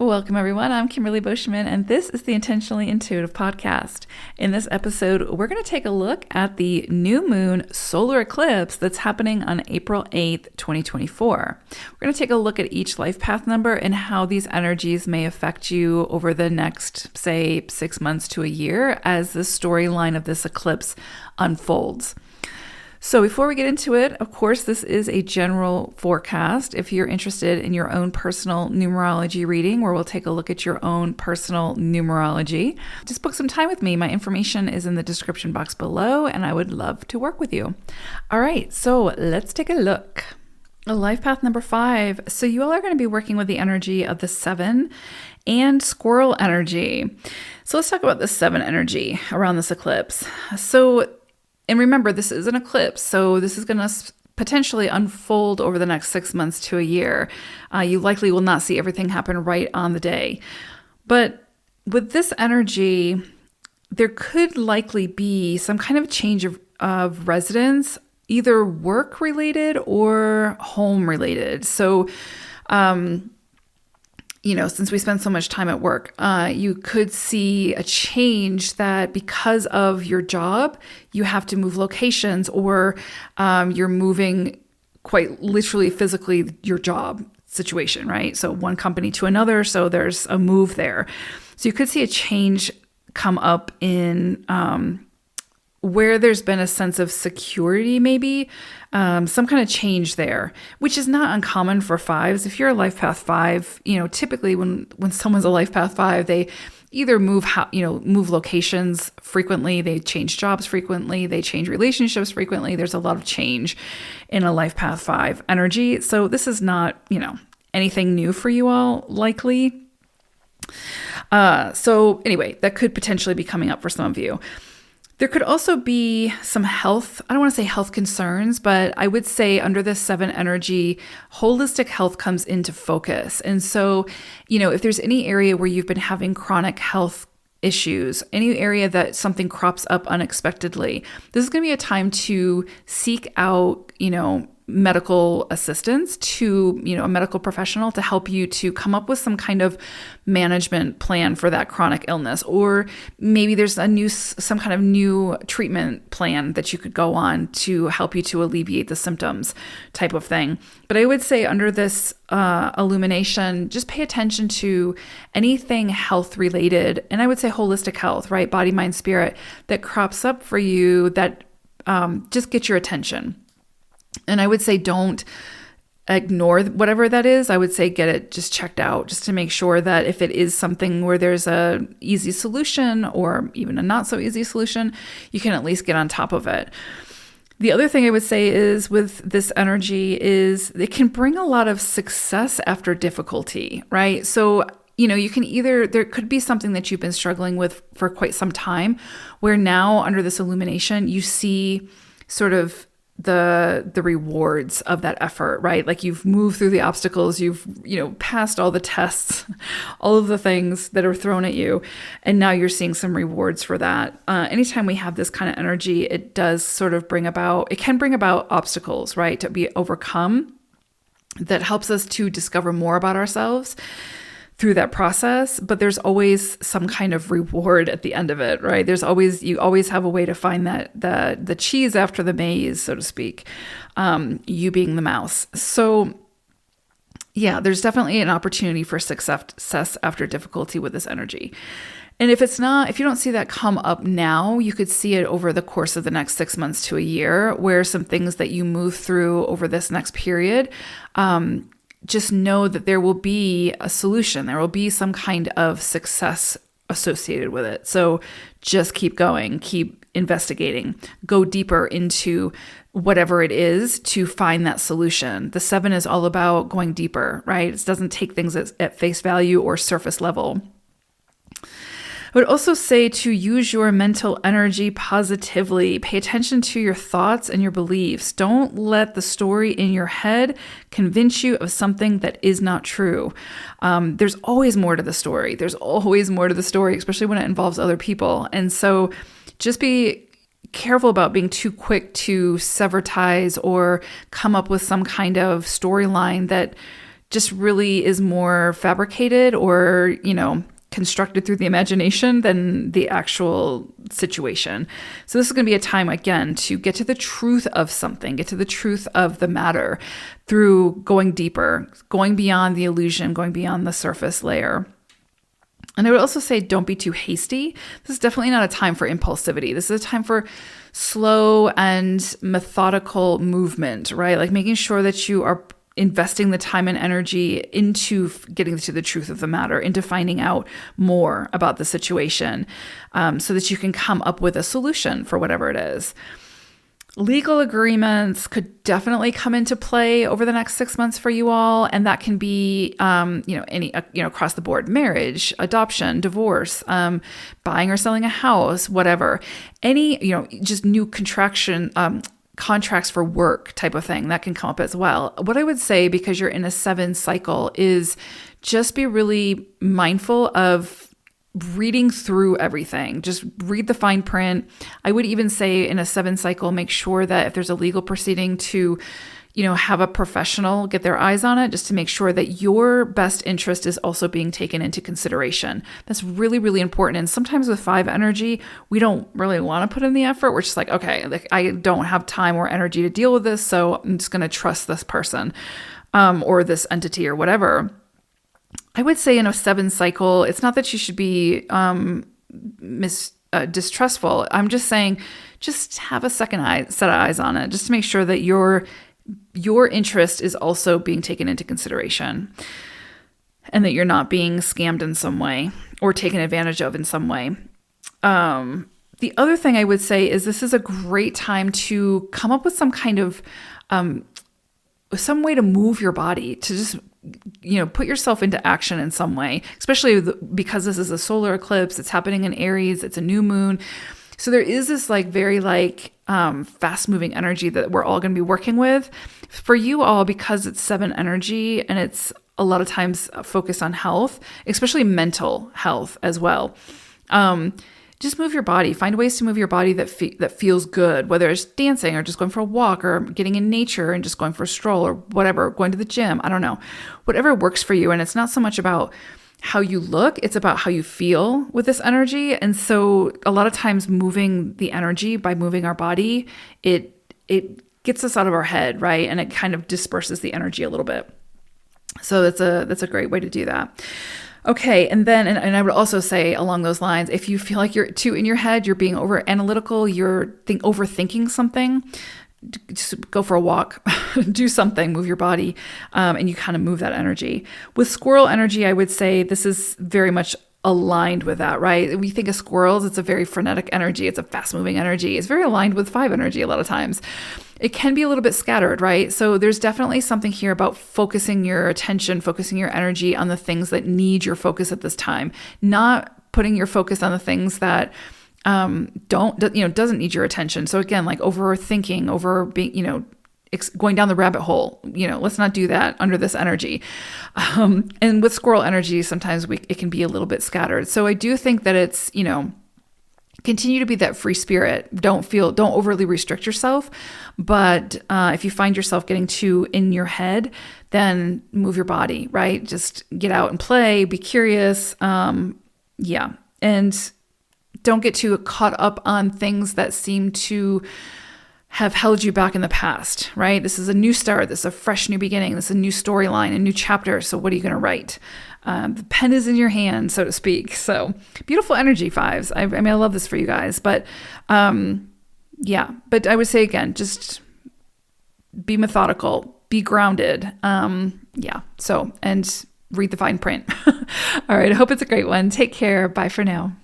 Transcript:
Welcome, everyone. I'm Kimberly Bushman, and this is the Intentionally Intuitive podcast. In this episode, we're going to take a look at the new moon solar eclipse that's happening on April 8th, 2024. We're going to take a look at each life path number and how these energies may affect you over the next, say, 6 months to a year as the storyline of this eclipse unfolds. So before we get into it, of course, this is a general forecast. If you're interested in your own personal numerology reading, where we'll take a look at your own personal numerology, just book some time with me. My information is in the description box below, and I would love to work with you. All right, so let's take a look. Life path number 5. So you all are going to be working with the energy of the 7 and squirrel energy. So let's talk about the 7 energy around this eclipse. And remember, this is an eclipse, so this is going to potentially unfold over the next 6 months to a year. You likely will not see everything happen right on the day. But with this energy, there could likely be some kind of change of residence, either work-related or home-related. So, since we spend so much time at work, you could see a change that because of your job, you have to move locations, or you're moving quite literally, physically, your job situation, right? So one company to another, so there's a move there. So you could see a change come up in where there's been a sense of security, maybe some kind of change there, which is not uncommon for 5s. If you're a life path 5, typically when someone's a life path 5, they either move locations frequently, they change jobs frequently, they change relationships frequently. There's a lot of change in a life path 5 energy. So this is not, anything new for you all, likely. So anyway, that could potentially be coming up for some of you. There could also be some health, I don't want to say health concerns, but I would say under this 7 energy, holistic health comes into focus. And so, if there's any area where you've been having chronic health issues, any area that something crops up unexpectedly, this is going to be a time to seek out, medical assistance to, a medical professional to help you to come up with some kind of management plan for that chronic illness. Or maybe there's some kind of new treatment plan that you could go on to help you to alleviate the symptoms type of thing. But I would say under this illumination, just pay attention to anything health related. And I would say holistic health, right? Body, mind, spirit that crops up for you that just get your attention. And I would say don't ignore whatever that is. I would say get it just checked out just to make sure that if it is something where there's a easy solution or even a not so easy solution, you can at least get on top of it. The other thing I would say is with this energy is it can bring a lot of success after difficulty, right? So you can there could be something that you've been struggling with for quite some time where now under this illumination, you see sort of the rewards of that effort, right? Like you've moved through the obstacles, you've, passed all the tests, all of the things that are thrown at you. And now you're seeing some rewards for that. Anytime we have this kind of energy, it does sort of it can bring about obstacles, right? To be overcome. That helps us to discover more about ourselves through that process, but there's always some kind of reward at the end of it, right? You always have a way to find that the cheese after the maze, so to speak, you being the mouse. So yeah, there's definitely an opportunity for success after difficulty with this energy. And if you don't see that come up now, you could see it over the course of the next 6 months to a year, where some things that you move through over this next period, just know that there will be a solution. There will be some kind of success associated with it. So just keep going, keep investigating, go deeper into whatever it is to find that solution. The 7 is all about going deeper, right? It doesn't take things at face value or surface level. I would also say to use your mental energy positively. Pay attention to your thoughts and your beliefs. Don't let the story in your head convince you of something that is not true. There's always more to the story. There's always more to the story, especially when it involves other people. And so just be careful about being too quick to sever ties or come up with some kind of storyline that just really is more fabricated or, constructed through the imagination than the actual situation. So this is going to be a time, again, to get to the truth of something, get to the truth of the matter through going deeper, going beyond the illusion, going beyond the surface layer. And I would also say, don't be too hasty. This is definitely not a time for impulsivity. This is a time for slow and methodical movement, right? Like making sure that you are investing the time and energy into getting to the truth of the matter, into finding out more about the situation, so that you can come up with a solution for whatever it is. Legal agreements could definitely come into play over the next 6 months for you all. And that can be, any, across the board, marriage, adoption, divorce, buying or selling a house, whatever, any, just new contracts for work type of thing that can come up as well. What I would say, because you're in a 7 cycle, is just be really mindful of reading through everything. Just read the fine print. I would even say in a 7 cycle, make sure that if there's a legal proceeding to, have a professional get their eyes on it, just to make sure that your best interest is also being taken into consideration. That's really, really important. And sometimes with 5 energy, we don't really want to put in the effort. We're just like, okay, I don't have time or energy to deal with this, so I'm just going to trust this person or this entity or whatever. I would say in a 7 cycle, it's not that you should be distrustful. I'm just saying, just have a set of eyes on it, just to make sure that your interest is also being taken into consideration, and that you're not being scammed in some way or taken advantage of in some way. The other thing I would say is this is a great time to come up with some kind of some way to move your body, to just put yourself into action in some way, especially because this is a solar eclipse. It's happening in Aries. It's a new moon. So there is this very fast moving energy that we're all going to be working with. For you all, because it's 7 energy and it's a lot of times focused on health, especially mental health as well. Just move your body. Find ways to move your body that feels good, whether it's dancing or just going for a walk or getting in nature and just going for a stroll or whatever, going to the gym. I don't know. Whatever works for you. And it's not so much about how you look, it's about how you feel with this energy. And so a lot of times moving the energy by moving our body, it gets us out of our head, right? And it kind of disperses the energy a little bit. So that's a great way to do that. Okay, and then, and I would also say along those lines, if you feel like you're too in your head, you're being over analytical, you're overthinking something, just go for a walk, do something, move your body, and you kind of move that energy. With squirrel energy, I would say this is very much aligned with that, right? We think of squirrels, it's a very frenetic energy, it's a fast-moving energy. It's very aligned with 5 energy a lot of times. It can be a little bit scattered, right? So there's definitely something here about focusing your attention, focusing your energy on the things that need your focus at this time, not putting your focus on the things that doesn't need your attention. So again, like overthinking, going down the rabbit hole, let's not do that under this energy. And with squirrel energy, sometimes it can be a little bit scattered. So I do think that it's, continue to be that free spirit. Don't overly restrict yourself. But if you find yourself getting too in your head, then move your body, right? Just get out and play, be curious. And don't get too caught up on things that seem to have held you back in the past, right? This is a new start. This is a fresh new beginning. This is a new storyline, a new chapter. So what are you going to write? The pen is in your hand, so to speak. So beautiful energy, 5s. I love this for you guys. But but I would say again, just be methodical, be grounded. And read the fine print. All right. I hope it's a great one. Take care. Bye for now.